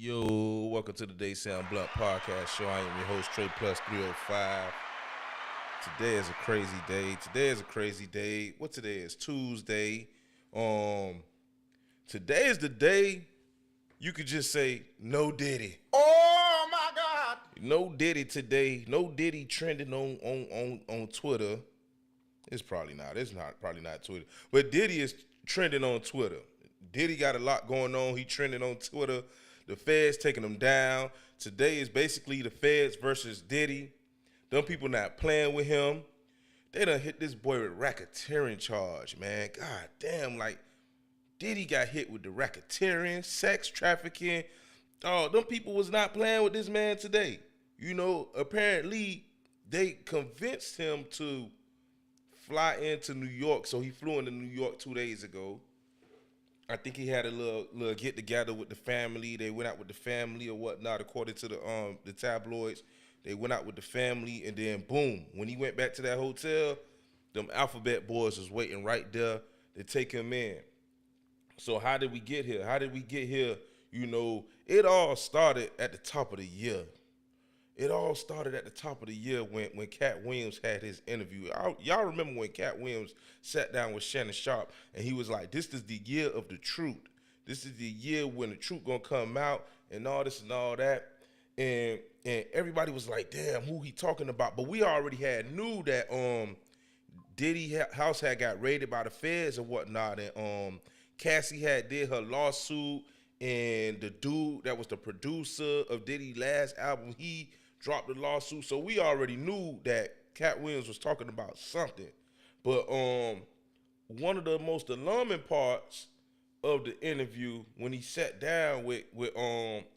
Yo, welcome to the Day Sound Blunt Podcast Show. I am your host, Trey Plus 305. Today is a crazy day. What today is? Tuesday. Today is the day you could just say no Diddy. Oh my God! No Diddy today. No Diddy trending on Twitter. It's probably not. Probably not Twitter. But Diddy is trending on Twitter. Diddy got a lot going on. He trending on Twitter. The feds taking him down. Today is basically the feds versus Diddy. Them people not playing with him. They done hit this boy with racketeering charge, man. God damn, like Diddy got hit with the racketeering, sex trafficking. Oh, them people was not playing with this man today. You know, apparently they convinced him to fly into New York. So he flew into New York 2 days ago. I think he had a little get together with the family. They went out with the family or whatnot, according to the tabloids. They went out with the family, and then boom, when he went back to that hotel, them alphabet boys was waiting right there to take him in. So how did we get here? You know, it all started at the top of the year. When Cat Williams had his interview. Y'all remember when Cat Williams sat down with Shannon Sharp and he was like, this is the year of the truth. This is the year when the truth gonna come out and all this and all that. And everybody was like, damn, who he talking about? But we already had knew that Diddy house had got raided by the feds and whatnot. And Cassie had did her lawsuit, and the dude that was the producer of Diddy's last album, he dropped the lawsuit. So we already knew that Cat Williams was talking about something. But one of the most alarming parts of the interview, when he sat down with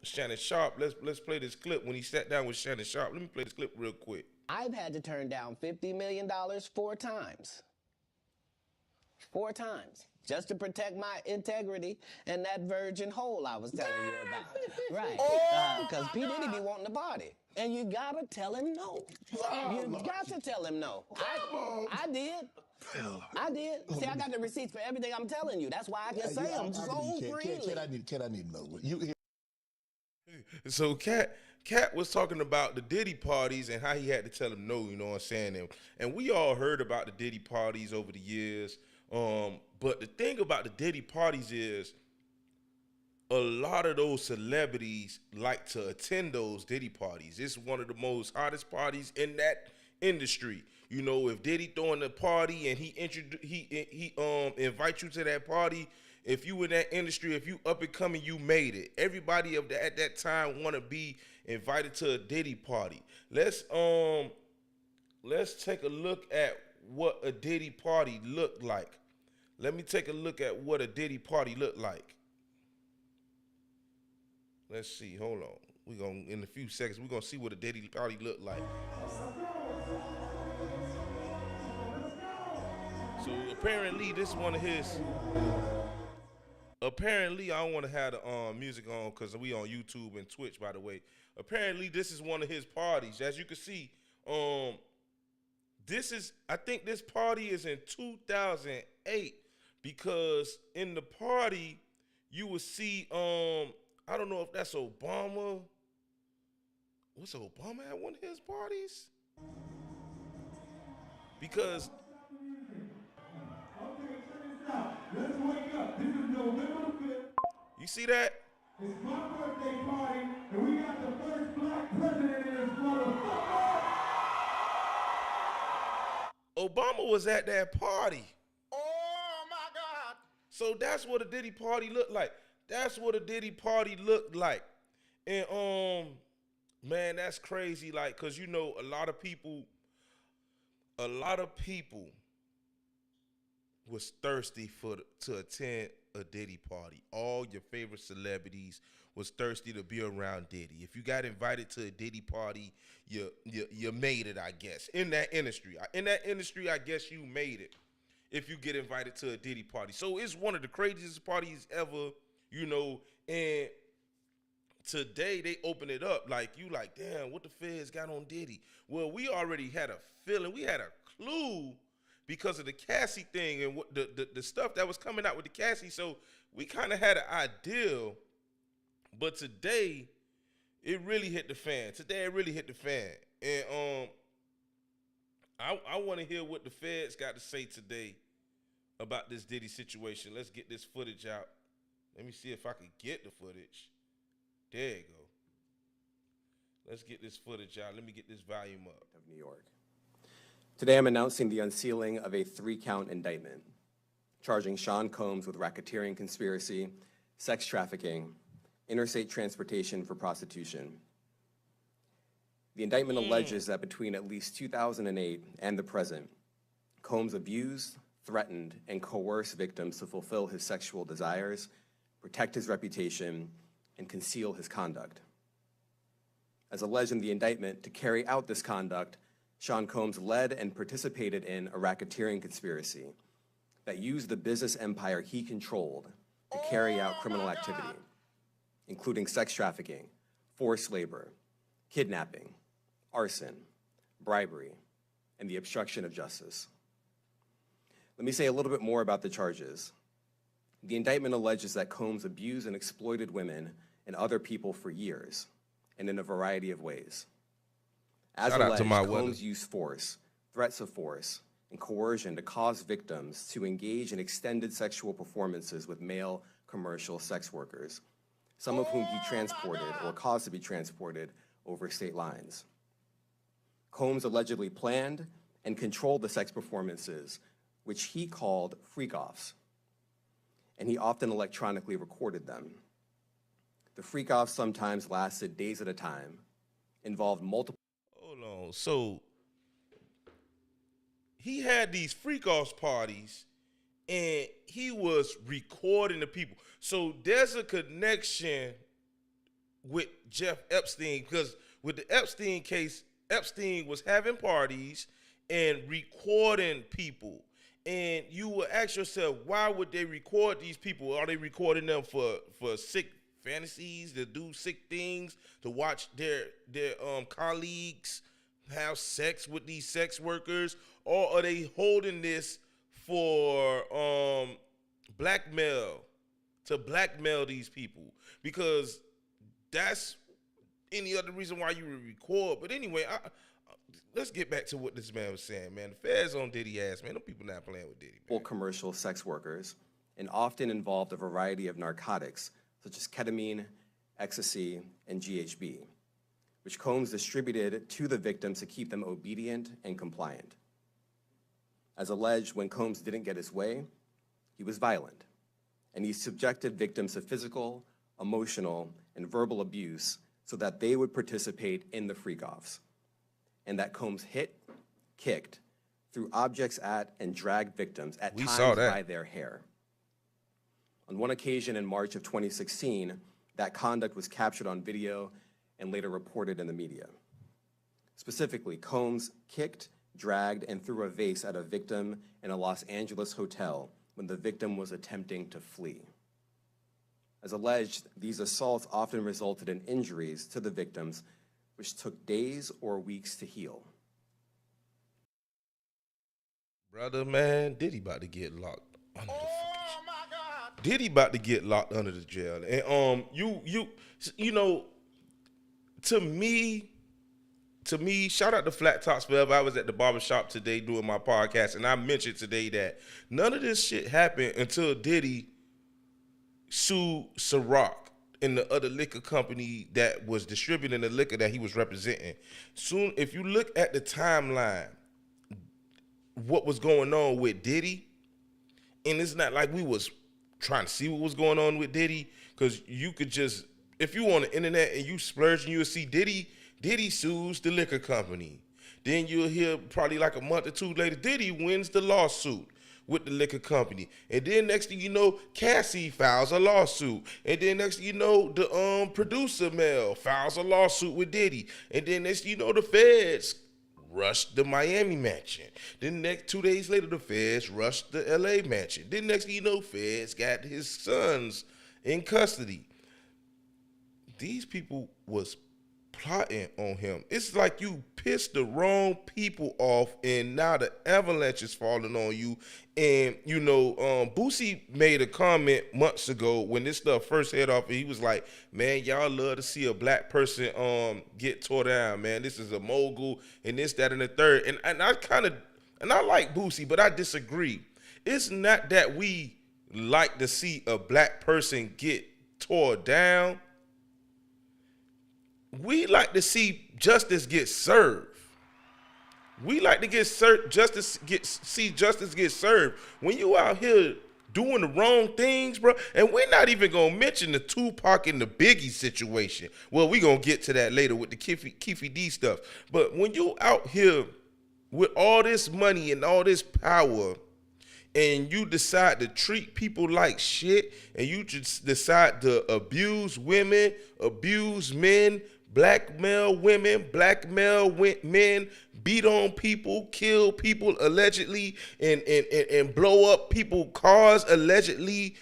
Shannon Sharp, let's play this clip when he sat down with Shannon Sharp. Let me play this clip real quick. I've had to turn down $50 million 4 times. 4 times. Just to protect my integrity and that virgin hole I was telling you about. Right. Because P. Diddy be wanting the body. And you gotta tell him no. You got to tell him no. I did. I did. See, I got the receipts for everything I'm telling you. That's why I can say them so freely. Can I need to know? So Cat was talking about the Diddy parties and how he had to tell him no, you know what I'm saying? And we all heard about the Diddy parties over the years. But the thing about the Diddy parties is a lot of those celebrities like to attend those Diddy parties. It's one of the most hottest parties in that industry. You know, if Diddy throwing a party and he invite you to that party, if you in that industry, if you up and coming, you made it. Everybody at that time want to be invited to a Diddy party. Let's take a look at what a Diddy party looked like. Let me take a look at what a Diddy party looked like. Let's see. Hold on. In a few seconds, we're gonna see what a Diddy party looked like. So apparently, this is one of his. Apparently, I don't want to have the music on because we on YouTube and Twitch, by the way. Apparently, this is one of his parties. As you can see, I think this party is in 2008 because in the party you will see I don't know if that's Obama. Was Obama at one of his parties? Because let's wake up. This is November 5th. You see that? It's my birthday party, and we got the first black president in this motherfucker. Obama was at that party. Oh my God! So that's what a Diddy party looked like. And man, that's crazy. Like, cause you know, a lot of people was thirsty to attend a Diddy party. All your favorite celebrities was thirsty to be around Diddy. If you got invited to a Diddy party, you made it, I guess. In that industry, I guess you made it. If you get invited to a Diddy party, so it's one of the craziest parties ever, you know. And today they open it up like damn, what the feds got on Diddy? Well, we already had a feeling, we had a clue because of the Cassie thing and what the stuff that was coming out with the Cassie. So we kind of had an idea But today, it really hit the fan. Today, it really hit the fan. And I want to hear what the feds got to say today about this Diddy situation. Let's get this footage out. Let me see if I can get the footage. There you go. Let's get this footage out. Let me get this volume up. Of New York. Today I'm announcing the unsealing of a 3-count indictment, charging Sean Combs with racketeering conspiracy, sex trafficking, interstate transportation for prostitution. The indictment alleges that between at least 2008 and the present, Combs abused, threatened, and coerced victims to fulfill his sexual desires, protect his reputation, and conceal his conduct. As alleged in the indictment, to carry out this conduct, Sean Combs led and participated in a racketeering conspiracy that used the business empire he controlled to carry out criminal activity, including sex trafficking, forced labor, kidnapping, arson, bribery, and the obstruction of justice. Let me say a little bit more about the charges. The indictment alleges that Combs abused and exploited women and other people for years, and in a variety of ways. As alleged, Combs used force, threats of force, and coercion to cause victims to engage in extended sexual performances with male commercial sex workers, some of whom he transported or caused to be transported over state lines. Combs allegedly planned and controlled the sex performances, which he called freak-offs, and he often electronically recorded them. The freak-offs sometimes lasted days at a time, involved multiple... Hold on. So, he had these freak-offs parties, and he was recording the people. So, there's a connection with Jeff Epstein, because with the Epstein case, Epstein was having parties and recording people. And you would ask yourself, why would they record these people? Are they recording them for sick fantasies, to do sick things, to watch their colleagues have sex with these sex workers? Or are they holding this for blackmail, to blackmail these people? Because that's any other reason why you would record. But anyway, let's get back to what this man was saying, man. The feds on Diddy ass, man. Them people not playing with Diddy, man. Commercial sex workers, and often involved a variety of narcotics, such as ketamine, ecstasy, and GHB, which Combs distributed to the victims to keep them obedient and compliant. As alleged, when Combs didn't get his way, he was violent, and he subjected victims to physical, emotional, and verbal abuse so that they would participate in the freak-offs, and that Combs hit, kicked, threw objects at, and dragged victims at times by their hair. On one occasion in March of 2016, that conduct was captured on video and later reported in the media. Specifically, Combs kicked, dragged, and threw a vase at a victim in a Los Angeles hotel when the victim was attempting to flee. As alleged, these assaults often resulted in injuries to the victims, which took days or weeks to heal. Brother, man, Diddy about to get locked under the fucking Diddy about to get locked under the jail. And you know, to me, shout out to Flat Tops Forever. I was at the barbershop today doing my podcast, and I mentioned today that none of this shit happened until Diddy sued Ciroc and the other liquor company that was distributing the liquor that he was representing. Soon, if you look at the timeline, what was going on with Diddy, and it's not like we was trying to see what was going on with Diddy, because you could just, if you on the internet and you splurge, and you'll see Diddy sues the liquor company. Then you'll hear probably like a month or two later, Diddy wins the lawsuit with the liquor company. And then next thing you know, Cassie files a lawsuit. And then next thing you know, the producer Mel files a lawsuit with Diddy. And then next thing you know, the feds rushed the Miami mansion. Then next 2 days later, the feds rushed the LA mansion. Then next thing you know, feds got his sons in custody. These people was plotting on him. It's like you pissed the wrong people off, and now the avalanche is falling on you. And you know, Boosie made a comment months ago when this stuff first hit off, and he was like, "Man, y'all love to see a black person get tore down, man. This is a mogul, and this, that, and the third." And I like Boosie, but I disagree. It's not that we like to see a black person get tore down. We like to see justice get served. We like to see justice get served. When you out here doing the wrong things, bro, and we're not even gonna mention the Tupac and the Biggie situation. Well, we gonna get to that later with the Keefe D stuff. But when you out here with all this money and all this power, and you decide to treat people like shit, and you just decide to abuse women, abuse men, blackmail women, blackmail men, beat on people, kill people allegedly, and blow up people's cars allegedly,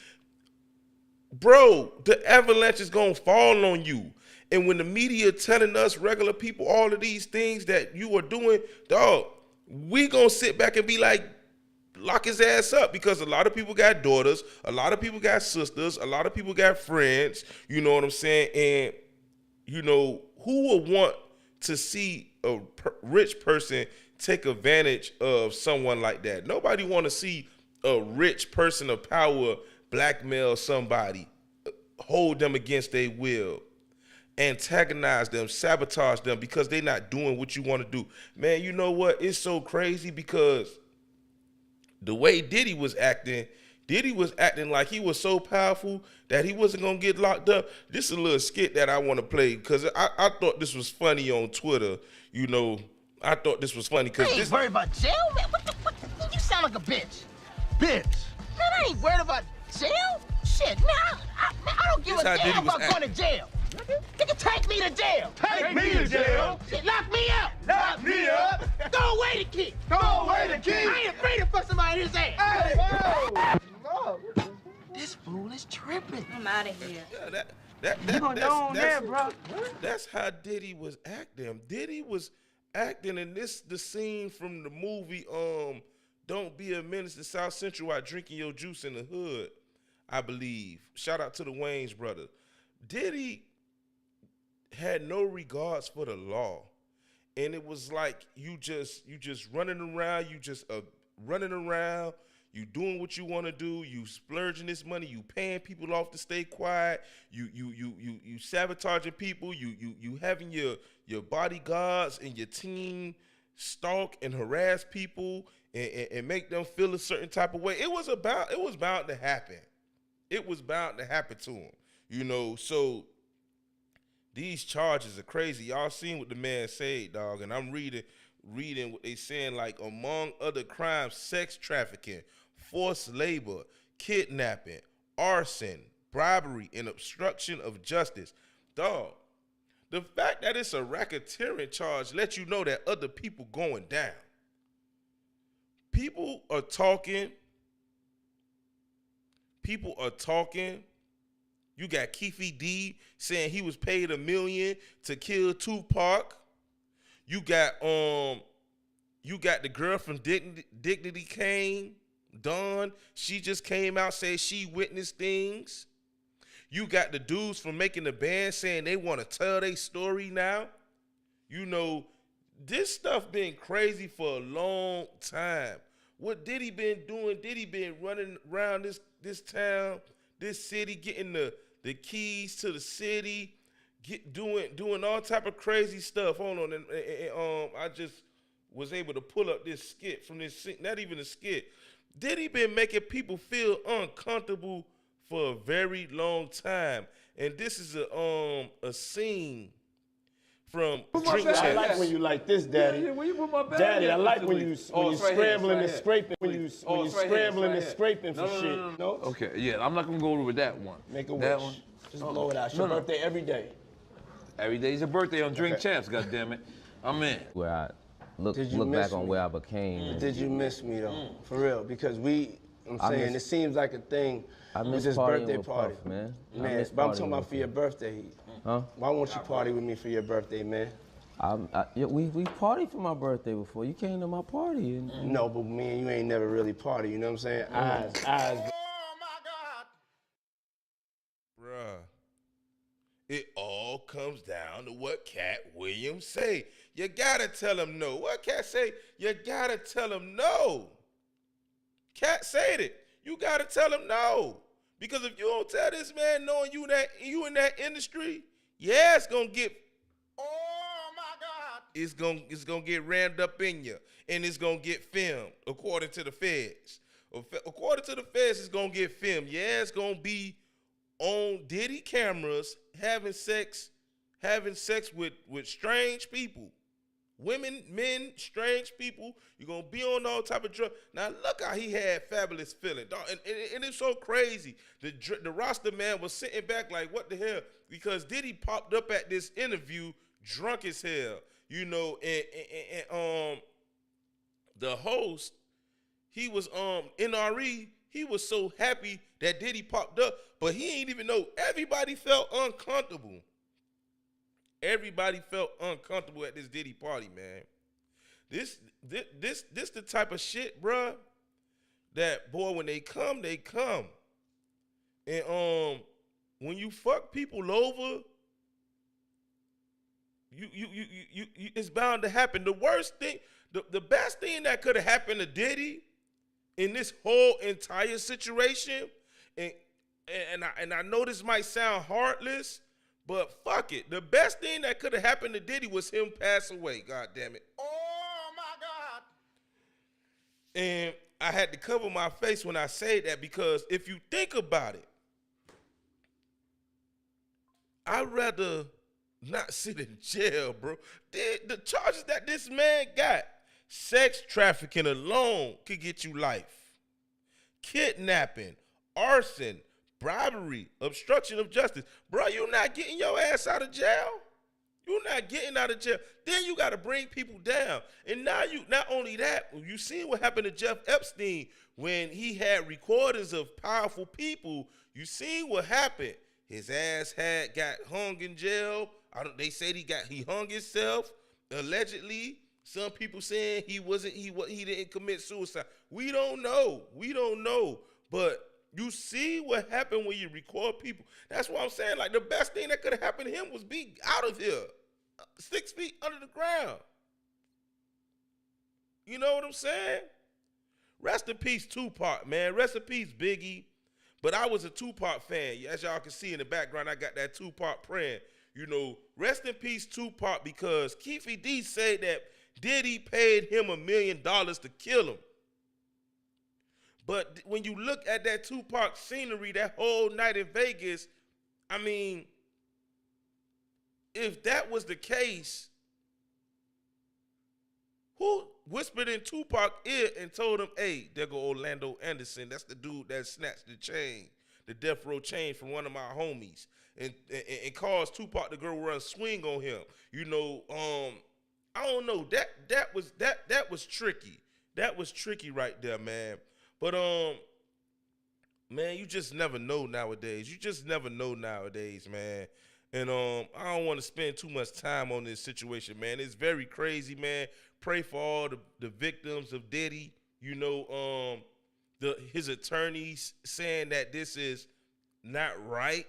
bro, the avalanche is gonna fall on you. And when the media telling us regular people all of these things that you are doing, dog, we gonna sit back and be like, lock his ass up, because a lot of people got daughters, a lot of people got sisters, a lot of people got friends, you know what I'm saying? And, you know, who would want to see a rich person take advantage of someone like that? Nobody want to see a rich person of power blackmail somebody, hold them against their will, antagonize them, sabotage them because they're not doing what you want to do. Man, you know what? It's so crazy because the way Diddy was acting like he was so powerful that he wasn't going to get locked up. This is a little skit that I want to play because I thought this was funny on Twitter. You know, I thought this was funny because I ain't worried about jail, man. What you sound like a bitch. Bitch. Man, I ain't worried about jail. Shit, man, I don't give a damn about going to jail. You can take me to jail. Take me to jail. Shit, lock me up. Lock me up. Throw away the key. Throw away the key. I ain't afraid to fuck somebody in his ass. Hey, whoa. This fool is tripping. I'm out of here. Yeah, that's how Diddy was acting. Diddy was acting, and this the scene from the movie Don't Be a Menace to South Central while drinking your juice in the hood, I believe. Shout out to the Wayans brothers. Diddy had no regards for the law, and it was like you just running around, you doing what you want to do, you splurging this money, you paying people off to stay quiet, you sabotaging people, you having your bodyguards and your team stalk and harass people and make them feel a certain type of way. It was bound to happen. It was bound to happen to him, you know. So these charges are crazy. Y'all seen what the man said, dog, and I'm reading what they saying, like, among other crimes, sex trafficking, forced labor, kidnapping, arson, bribery, and obstruction of justice. Dog, the fact that it's a racketeering charge lets you know that other people going down. People are talking. You got Keefe D saying he was paid $1 million to kill Tupac. You got the girl from Dignity Kane, Dawn. She just came out saying she witnessed things. You got the dudes from Making the Band saying they want to tell their story now. You know, this stuff been crazy for a long time. What Diddy been doing? Diddy been running around this town, this city, getting the keys to the city, doing all type of crazy stuff. Hold on, and I just was able to pull up this skit from this, not even a skit. Diddy been making people feel uncomfortable for a very long time, and this is a scene from Drink Champs. I like when you like this, Daddy. Yeah, when you put my bag Daddy, in, I like when you Oh, it's right scrambling here, and it's right scraping, here. when you Oh, it's right here, scrambling it's and right scraping for here. shit. No. Okay, yeah, I'm not gonna go over with that one. Make a That wish. one. Just blow it out. It's your birthday every day. Every day's your birthday on Drink Champs, goddammit. I'm in. Where I look Did you back miss on me? where I became. Did you miss me though? For real, because I'm I saying miss- it seems like a thing I with miss this partying birthday with party, Puff, man. I Man, miss but I'm partying talking about with for your him. birthday. Huh? Why won't you party with me for your birthday, man? Yeah, we partied for my birthday before. You came to my party. No, but me and you ain't never really party, you know what I'm saying? Eyes. Oh my God. Bruh. It all comes down to what Cat Williams say. You gotta tell him no. What Cat say? You gotta tell him no. Cat said it. You gotta tell him no. Because if you don't tell this man knowing you in that industry, yeah, it's gonna get Oh my God. it's gonna get rammed up in you, and it's gonna get filmed according to the feds. According to the feds, it's gonna get filmed. Yeah, it's gonna be on Diddy cameras having sex with strange people. Women, men, strange people. You're going to be on all type of drugs. Now, look how he had fabulous feeling. Dog. And it's so crazy. The roster man was sitting back like, what the hell? Because Diddy popped up at this interview drunk as hell. You know, and the host, he was NRE. He was so happy that Diddy popped up, but he ain't even know. Everybody felt uncomfortable. Everybody felt uncomfortable at this Diddy party, man. This the type of shit, bruh, that boy, when they come, they come. And when you fuck people over, you it's bound to happen. The worst thing, the best thing that could have happened to Diddy in this whole entire situation, and I know this might sound heartless, but fuck it. The best thing that could have happened to Diddy was him pass away. God damn it. Oh my God. And I had to cover my face when I say that, because if you think about it, I'd rather not sit in jail, bro. The charges that this man got, sex trafficking alone could get you life. Kidnapping, arson, bribery, obstruction of justice. Bro, you're not getting your ass out of jail. You're not getting out of jail. Then you got to bring people down. And now not only that, you seen what happened to Jeff Epstein when he had recordings of powerful people. You seen what happened. His ass got hung in jail. They said he hung himself, allegedly. Some people saying he didn't commit suicide. We don't know. But you see what happened when you record people. That's what I'm saying. Like, the best thing that could have happened to him was be out of here, 6 feet under the ground. You know what I'm saying? Rest in peace, Tupac, man. Rest in peace, Biggie. But I was a Tupac fan. As y'all can see in the background, I got that Tupac praying. You know, rest in peace, Tupac, because Keefe D said that Diddy paid him $1 million to kill him. But when you look at that Tupac scenery, that whole night in Vegas, I mean, if that was the case, who whispered in Tupac's ear and told him, hey, there go Orlando Anderson. That's the dude that snatched the chain, the death row chain from one of my homies, and caused Tupac to go run swing on him. You know, I don't know. That was tricky. That was tricky right there, man. But man, you just never know nowadays. You just never know nowadays, man. And I don't want to spend too much time on this situation, man. It's very crazy, man. Pray for all the victims of Diddy. You know, his attorneys saying that this is not right.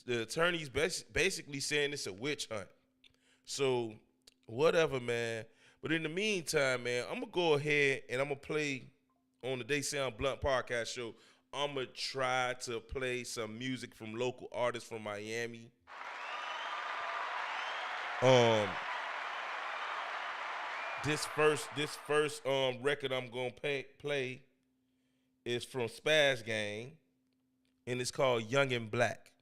The attorneys basically saying it's a witch hunt. So whatever, man. But in the meantime, man, I'm gonna go ahead and I'm gonna play on the They Sound Blunt podcast show. I'm gonna try to play some music from local artists from Miami. This first record I'm gonna play is from Spaz Gang, and it's called Young and Black.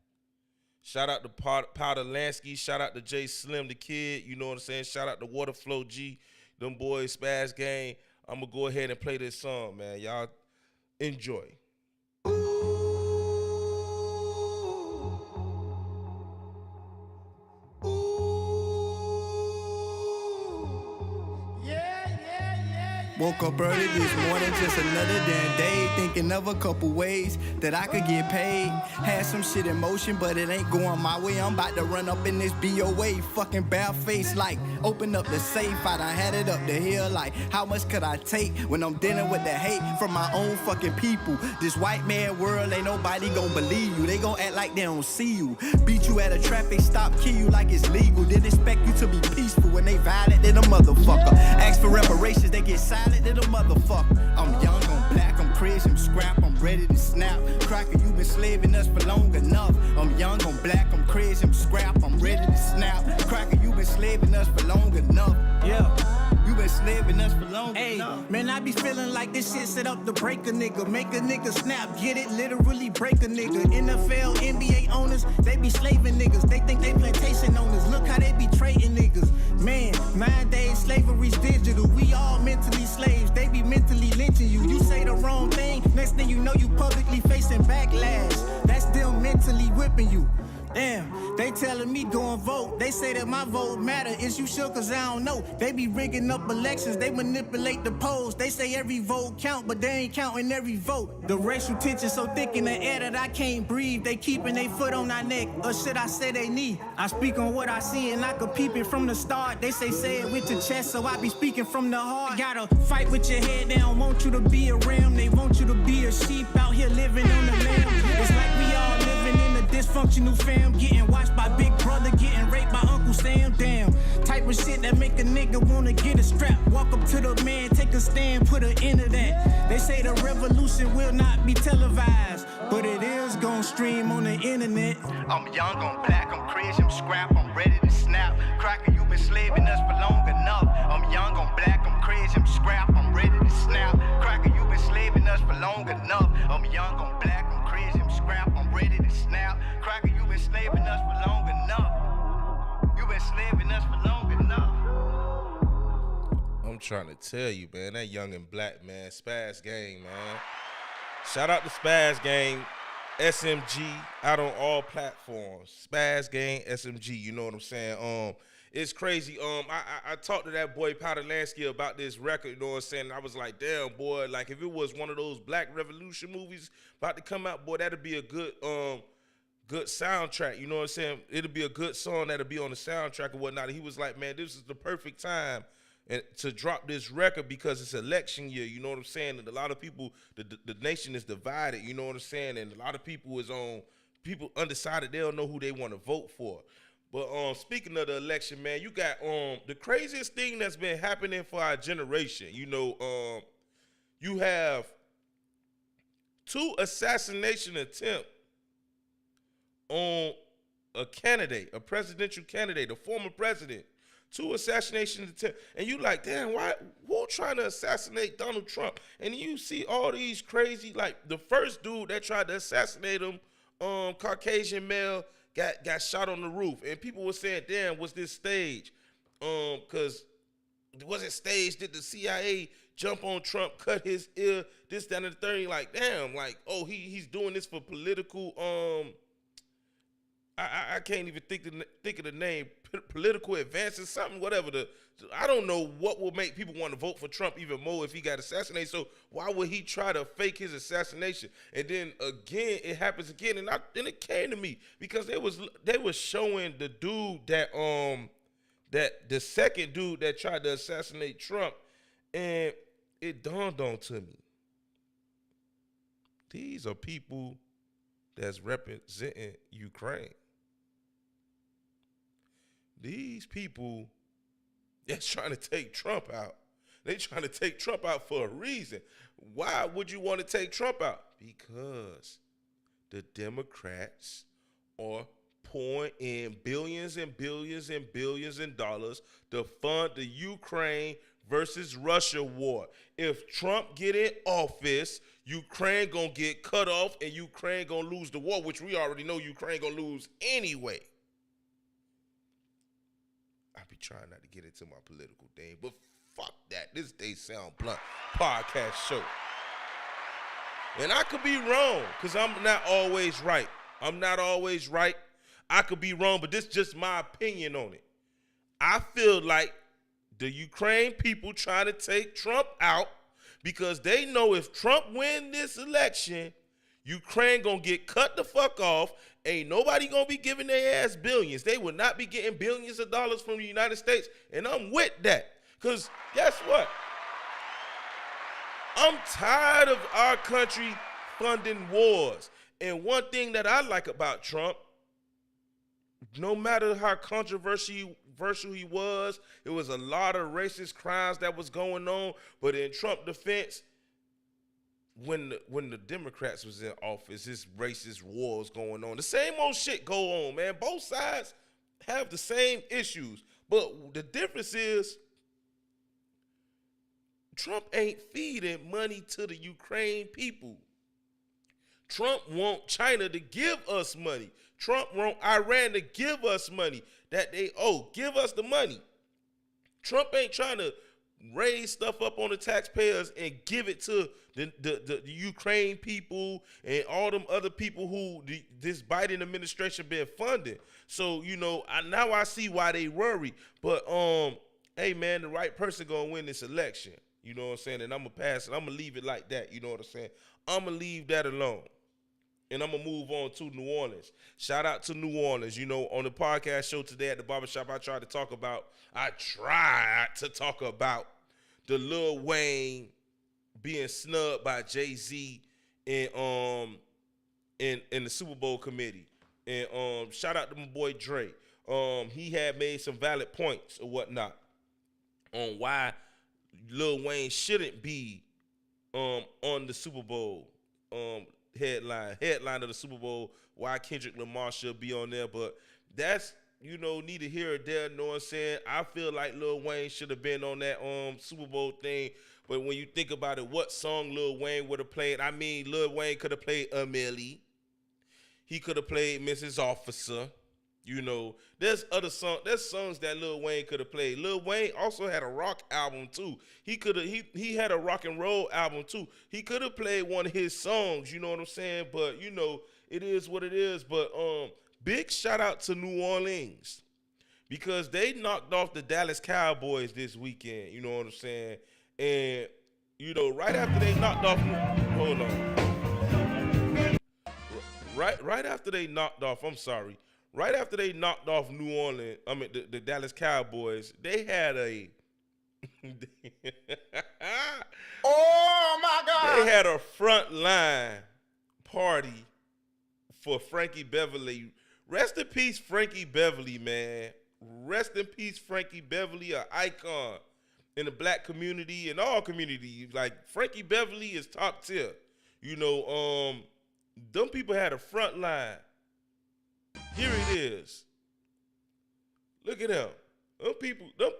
Shout out to Powder Lansky, shout out to Jay Slim the Kid, you know what I'm saying? Shout out to Waterflow G, them boys, Spaz Gang. I'm gonna go ahead and play this song, man. Y'all enjoy. Yeah, yeah, yeah, Woke up early this morning, just another damn day. Thinking of a couple ways that I could get paid. Had some shit in motion, but it ain't going my way. I'm about to run up in this BOA, fucking bare face like. Open up the safe, I done had it up the hill like. How much could I take when I'm dealing with the hate from my own fucking people? This white man world, ain't nobody gon' believe you. They gon' act like they don't see you. Beat you at a traffic stop, kill you like it's legal. Didn't expect you to be peaceful when they violent, then a motherfucker. Ask for reparations, they get silent. Little motherfucker. I'm young, I'm black, I'm crazy, I'm scrap, I'm ready to snap. Cracker, you been slaving us for long enough. I'm young, I'm black, I'm crazy, I'm scrap, I'm ready to snap. Cracker, you been slaving us for long enough. Yeah. You been slaving us for long enough. Man, I be feeling like this shit set up to break a nigga. Make a nigga snap, get it, literally break a nigga. NFL, NBA owners, they be slaving niggas. They think they plantation owners. Look how they be trading niggas. Man, 9 days slavery's digital. We all mentally slaves. They be mentally lynching you. You say the wrong thing, next thing you know you publicly facing backlash. That's them mentally whipping you. Damn, they telling me go and vote. They say that my vote matter. Is you sure? Cause I don't know. They be rigging up elections. They manipulate the polls. They say every vote count, but they ain't counting every vote. The racial tension so thick in the air that I can't breathe. They keeping their foot on our neck, or should I say they knee? I speak on what I see and I could peep it from the start. They say it with your chest, so I be speaking from the heart. Gotta fight with your head. They don't want you to be a ram. They want you to be a sheep out here living on the lamb. It's like we all living in a dysfunctional family. Getting watched by Big Brother, getting raped by Uncle Sam. Damn, type of shit that make a nigga wanna get a strap. Walk up to the man, take a stand, put an end to that. They say the revolution will not be televised, but it is gon' stream on the internet. I'm young, I'm black, I'm crazy, I'm scrap, I'm ready to snap. Cracker, you been slaving us for long enough. I'm young, I'm black, I'm crazy, I'm scrap, I'm ready to snap. Cracker, you been slaving us for long enough. I'm young, I'm black, I'm crazy, I'm scrap, I'm ready to snap. Cracker, you been slaving us for long enough. You been slaving us for long enough. I'm trying to tell you, man, that young and black, man, Spaz Gang, man. Shout out to Spaz Gang, SMG, out on all platforms. Spaz Gang, SMG, you know what I'm saying? It's crazy. I talked to that boy Powder Lansky about this record, you know what I'm saying? I was like, damn, boy, like if it was one of those Black Revolution movies about to come out, boy, that'd be a good soundtrack, you know what I'm saying? It'll be a good song that'll be on the soundtrack or whatnot. And he was like, man, this is the perfect time to drop this record because it's election year, you know what I'm saying? And a lot of people, the nation is divided, you know what I'm saying? And a lot of people people undecided, they don't know who they want to vote for. But speaking of the election, man, you got the craziest thing that's been happening for our generation. You know, you have 2 assassination attempts on a candidate, a presidential candidate, a former president. 2 assassination attempts. And you like, damn, who trying to assassinate Donald Trump? And you see all these crazy, like the first dude that tried to assassinate him, Caucasian male, got shot on the roof. And people were saying, damn, was this staged? Because was it staged? Did the CIA jump on Trump, cut his ear, this, that, and the third? Like, damn, like, oh, he's doing this for political, I can't even think of the name, political advances, something, whatever. I don't know what will make people want to vote for Trump even more if he got assassinated. So why would he try to fake his assassination? And then again, it happens again, and then it came to me because they was showing the dude that the second dude that tried to assassinate Trump, and it dawned on to me. These are people that's representing Ukraine. These people that's trying to take Trump out. They trying to take Trump out for a reason. Why would you want to take Trump out? Because the Democrats are pouring in billions and billions and billions in dollars to fund the Ukraine versus Russia war. If Trump get in office, Ukraine gonna get cut off and Ukraine gonna lose the war, which we already know Ukraine gonna lose anyway. I be trying not to get into my political thing, but fuck that. This They Sound Blunt podcast show. And I could be wrong, because I'm not always right. I could be wrong, but this is just my opinion on it. I feel like the Ukraine people trying to take Trump out because they know if Trump win this election, Ukraine gonna get cut the fuck off. Ain't nobody gonna be giving their ass billions. They will not be getting billions of dollars from the United States, and I'm with that. Because guess what? I'm tired of our country funding wars. And one thing that I like about Trump, no matter how controversial he was, it was a lot of racist crimes that was going on. But in Trump's defense, when the Democrats was in office, this racist wars going on. The same old shit go on, man. Both sides have the same issues. But the difference is Trump ain't feeding money to the Ukraine people. Trump want China to give us money. Trump want Iran to give us money that they owe. Give us the money. Trump ain't trying to raise stuff up on the taxpayers and give it to the Ukraine people and all them other people who this Biden administration been funding. So, now I see why they worry. But, hey, man, the right person going to win this election. You know what I'm saying? And I'm going to pass it. I'm going to leave it like that. You know what I'm saying? I'm going to leave that alone. And I'm going to move on to New Orleans. Shout out to New Orleans. On the podcast show today at the barbershop, I tried to talk about the Lil Wayne being snubbed by Jay-Z in the Super Bowl committee. And shout out to my boy Dre. He had made some valid points or whatnot on why Lil Wayne shouldn't be on the Super Bowl headline of the Super Bowl, why Kendrick Lamar should be on there. But that's, neither here or there, know what I'm saying? I feel like Lil Wayne should have been on that Super Bowl thing. But when you think about it, what song Lil Wayne would have played? I mean, Lil Wayne could have played Amelie. He could have played Mrs. Officer. There's songs that Lil Wayne could have played. Lil Wayne also had a rock album too. He had a rock and roll album too. He could have played one of his songs, you know what I'm saying? But it is what it is. But big shout out to New Orleans because they knocked off the Dallas Cowboys this weekend, you know what I'm saying? And right after they knocked off Right after they knocked off New Orleans, the Dallas Cowboys, they had a Oh my God! They had a front line party for Frankie Beverly. Rest in peace, Frankie Beverly, man. Rest in peace, Frankie Beverly, an icon in the black community and all communities. Like Frankie Beverly is top tier. Them people had a front line. Here it is. Look at them. Them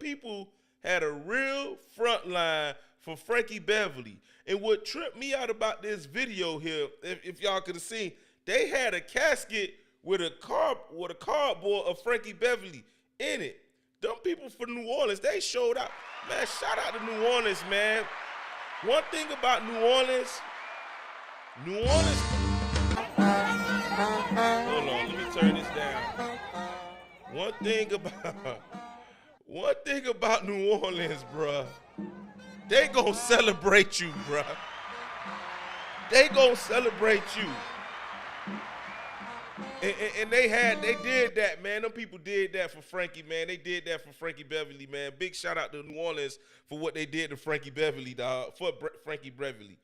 people had a real front line for Frankie Beverly. And what tripped me out about this video here, if y'all could have seen, they had a casket with a cardboard of Frankie Beverly in it. Them people from New Orleans, they showed up. Man, shout out to New Orleans, man. One thing about New Orleans. Hold on, let me turn this down. One thing about New Orleans, bruh. They gonna celebrate you, bruh. They gonna celebrate you. And they did that, man. Them people did that for Frankie, man. They did that for Frankie Beverly, man. Big shout out to New Orleans for what they did to Frankie Beverly, dog. For Frankie Beverly.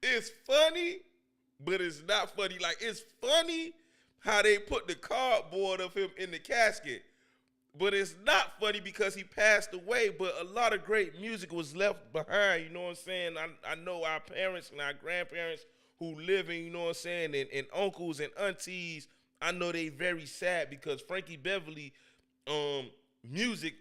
It's funny, but it's not funny. Like, it's funny how they put the cardboard of him in the casket. But it's not funny because he passed away, but a lot of great music was left behind, you know what I'm saying? I know our parents and our grandparents who living, you know what I'm saying, and uncles and aunties, I know they very sad because Frankie Beverly music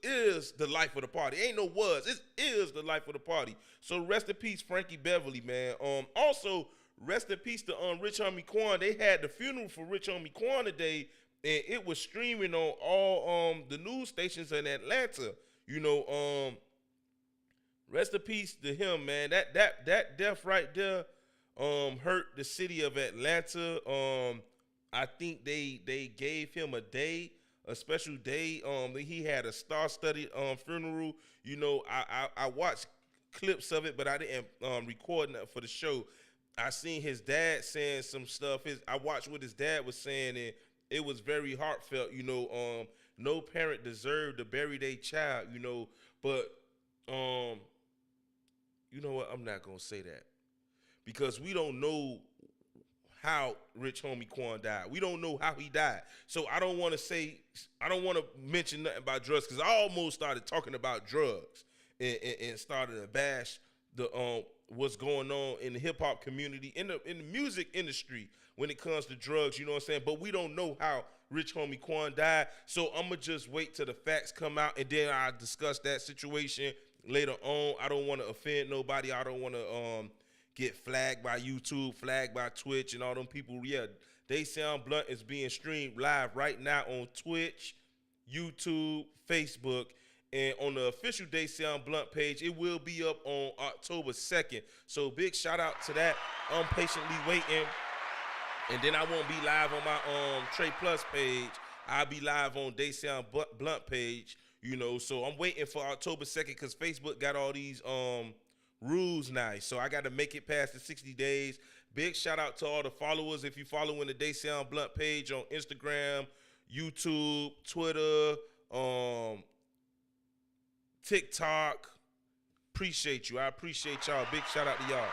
is the life of the party. Ain't no was. It is the life of the party. So rest in peace, Frankie Beverly, man. Also, rest in peace to Rich Homie Quan. They had the funeral for Rich Homie Quan today, and it was streaming on all the news stations in Atlanta. Rest in peace to him, man. That death right there hurt the city of Atlanta. I think they gave him a special day. He had a star-studded funeral. You know, I watched clips of it, but I didn't record nothing for the show. I seen his dad saying some stuff. I watched what his dad was saying, and it was very heartfelt. You know, no parent deserved to bury their child. You know, but you know what? I'm not gonna say that because we don't know how Rich Homie Quan died. We don't know how he died. So I don't want to mention nothing about drugs because I almost started talking about drugs and started to bash the what's going on in the hip hop community, in the music industry when it comes to drugs, you know what I'm saying? But we don't know how Rich Homie Quan died. So I'ma just wait till the facts come out and then I'll discuss that situation later on. I don't want to offend nobody. I don't want to get flagged by YouTube, flagged by Twitch, and all them people. Yeah, They Sound Blunt is being streamed live right now on Twitch, YouTube, Facebook, and on the official They Sound Blunt page. It will be up on October 2nd. So big shout out to that. I'm patiently waiting. And then I won't be live on my Trey Plus page. I'll be live on They Sound Blunt page, you know. So I'm waiting for October 2nd because Facebook got all these rules now. So I got to make it past the 60 days. Big shout out to all the followers. If you following the They Sound Blunt page on Instagram, YouTube, Twitter, TikTok, appreciate you. I appreciate y'all. Big shout out to y'all.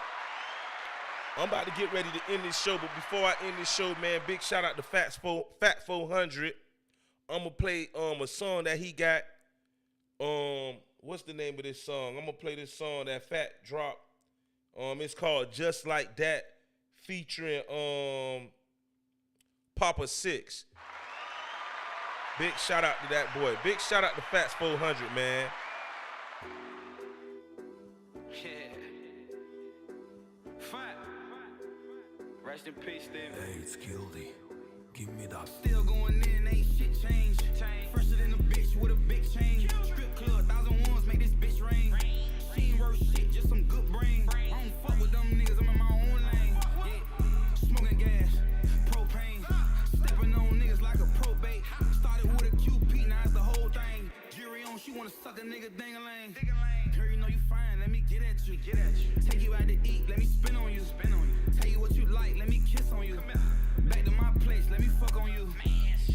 I'm about to get ready to end this show, but before I end this show, man, big shout out to Fat 400. I'm gonna play a song that he got. What's the name of this song? I'm gonna play this song that Fat dropped. It's called Just Like That, featuring Papa 6. Big shout out to that boy. Big shout out to Fats 400, man. Rest in peace, then. Hey, it's guilty. Give me that. Still going in, ain't shit changed. Fresher than a bitch with a big chain. Strip club, 1,001s, make this bitch rain. She ain't worth shit, just some good brain. I don't fuck with them niggas, I'm in my own lane. Yeah, smoking gas, propane. Stepping on niggas like a probate. Started with a QP, now it's the whole thing. Jury on, she wanna suck a nigga ding-a-lang. Girl, you know you fine, let me get at you. Take you out to eat, let me spin on you. Tell you what you like, let me kiss on you. Back to my place, let me fuck on you.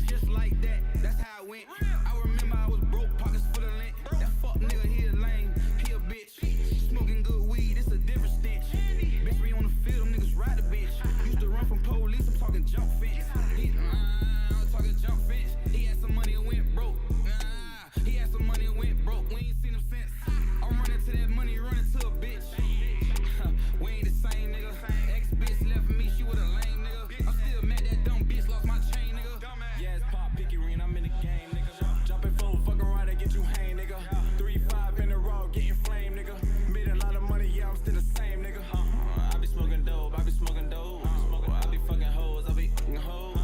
Just like that, that's how it went. I remember I was broke, pockets full of lint. That fuck nigga, he a lame, he a bitch. Smoking good weed, it's a different stench. Bitch, we on the field, them niggas ride the bitch. Used to run from police, I'm talking jump fence. I'm talking jump fence. He had some money and went broke. He had some money and went broke. We ain't seen him since. I'm running to that money, running to a bitch. We ain't the same, nigga. Ex-bitch left me, she was a lame nigga. I'm still mad that dumb bitch lost my chain, nigga. Yeah, it's Pop Picky Ring, I'm in the game, nigga. Jumping full, fuck around and get you hang, nigga. 3-5 in a row, getting flame, nigga. Made a lot of money, yeah, I'm still the same, nigga. I be smoking dope, I be smoking dope. I be fucking hoes, I be fucking hoes.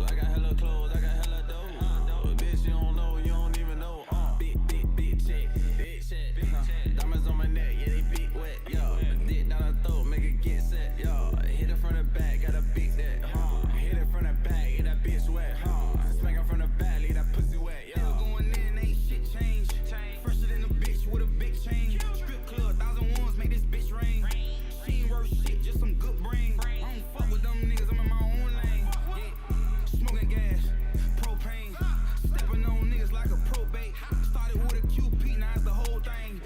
I got hella clothes, I got hella dope. Bitch, you don't know, you don't even know. Big check. Diamonds on my neck, yeah, they big wet, yo. Dick down her throat, make it get set, yo. Hit it from the back, gotta beat that, Hit it from the back, get that bitch wet, Smack her from the back, leave that pussy wet, yo. Still going in, ain't shit changed. Fresher than a bitch with a big chain. Strip club, 1,001s, make this bitch rain. She ain't worth shit, just some good brain. I don't fuck with them niggas, I'm in my own lane. Yeah, smoking gas, propane. Stepping on niggas like a probate. Started with a QP, now it's the whole thing.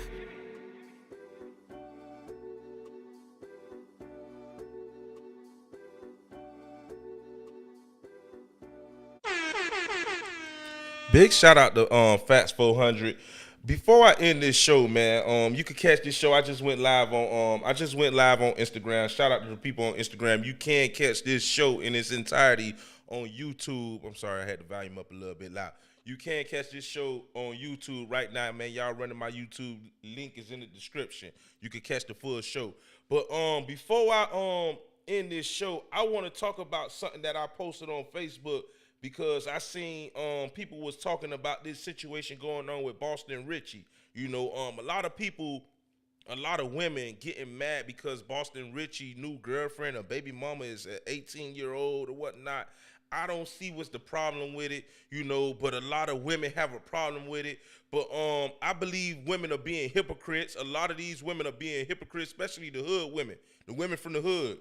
Big shout out to Fats 400. Before I end this show, man, you can catch this show. I just went live on Instagram. Shout out to the people on Instagram. You can catch this show in its entirety on YouTube. I'm sorry, I had the volume up a little bit loud. You can catch this show on YouTube right now, man. Y'all running my YouTube link is in the description. You can catch the full show. But before I end this show, I want to talk about something that I posted on Facebook because I seen people was talking about this situation going on with Boston Richie. You know, a lot of women getting mad because Boston Richie new girlfriend or baby mama is an 18-year-old or whatnot. I don't see what's the problem with it, you know, but a lot of women have a problem with it. But I believe women are being hypocrites. A lot of these women are being hypocrites, especially the hood women, the women from the hood.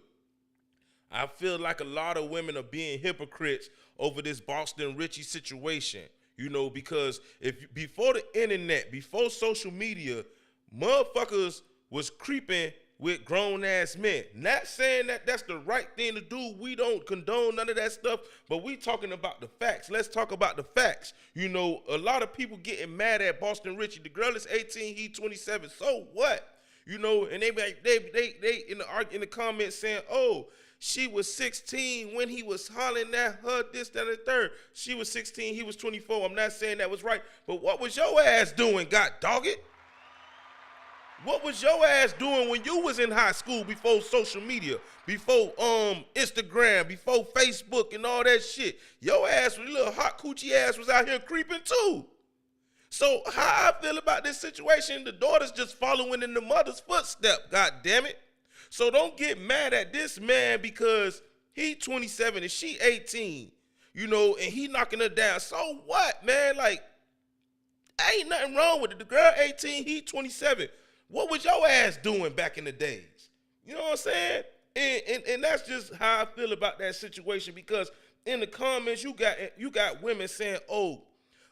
I feel like a lot of women are being hypocrites over this Boston Richie situation, you know, because if before the internet, before social media, motherfuckers was creeping with grown-ass men. Not saying that that's the right thing to do. We don't condone none of that stuff, but we talking about the facts. Let's talk about the facts. You know, a lot of people getting mad at Boston Richie. The girl is 18, he 27. So what? You know, and they in the comments saying, oh, she was 16 when he was hollering at her, this, that, and the third. She was 16, he was 24. I'm not saying that was right, but what was your ass doing, god dog it? What was your ass doing when you was in high school before social media, before Instagram, before Facebook and all that shit? Your ass, your little hot coochie ass was out here creeping too. So how I feel about this situation, the daughter's just following in the mother's footstep, god damn it. So don't get mad at this man because he 27 and she 18, you know, and he knocking her down. So what, man? Like, ain't nothing wrong with it. The girl 18, he 27. What was your ass doing back in the days? You know what I'm saying? And that's just how I feel about that situation, because in the comments you got women saying, oh,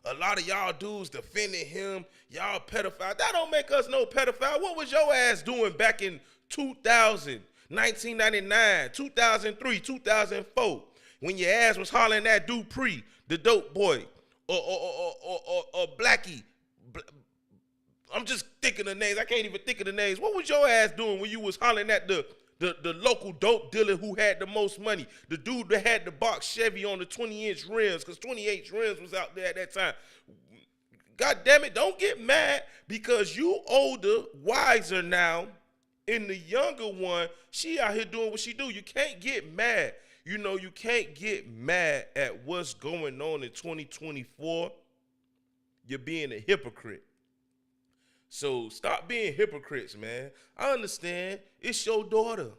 a lot of y'all dudes defending him, y'all pedophile. That don't make us no pedophile. What was your ass doing back in 2000, 1999, 2003, 2004, when your ass was hollering at Dupree, the dope boy, or Blackie? I'm just thinking of names. I can't even think of the names. What was your ass doing when you was hollering at the local dope dealer who had the most money? The dude that had the box Chevy on the 20-inch rims, because 20-inch rims was out there at that time. God damn it, don't get mad because you older, wiser now, and the younger one, she out here doing what she do. You can't get mad. You know, you can't get mad at what's going on in 2024. You're being a hypocrite. So stop being hypocrites, man. I understand. It's your daughter.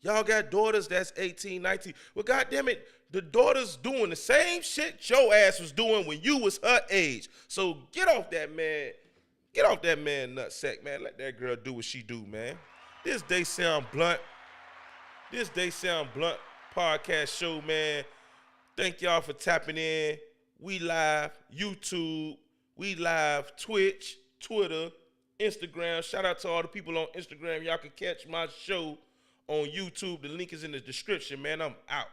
Y'all got daughters that's 18, 19. Well, goddamn it, the daughter's doing the same shit your ass was doing when you was her age. So get off that man. Get off that man nutsack, man. Let that girl do what she do, man. This They Sound Blunt. This They Sound Blunt podcast show, man. Thank y'all for tapping in. We live YouTube. We live Twitch, Twitter, Instagram. Shout out to all the people on Instagram. Y'all can catch my show on YouTube. The link is in the description, man. I'm out.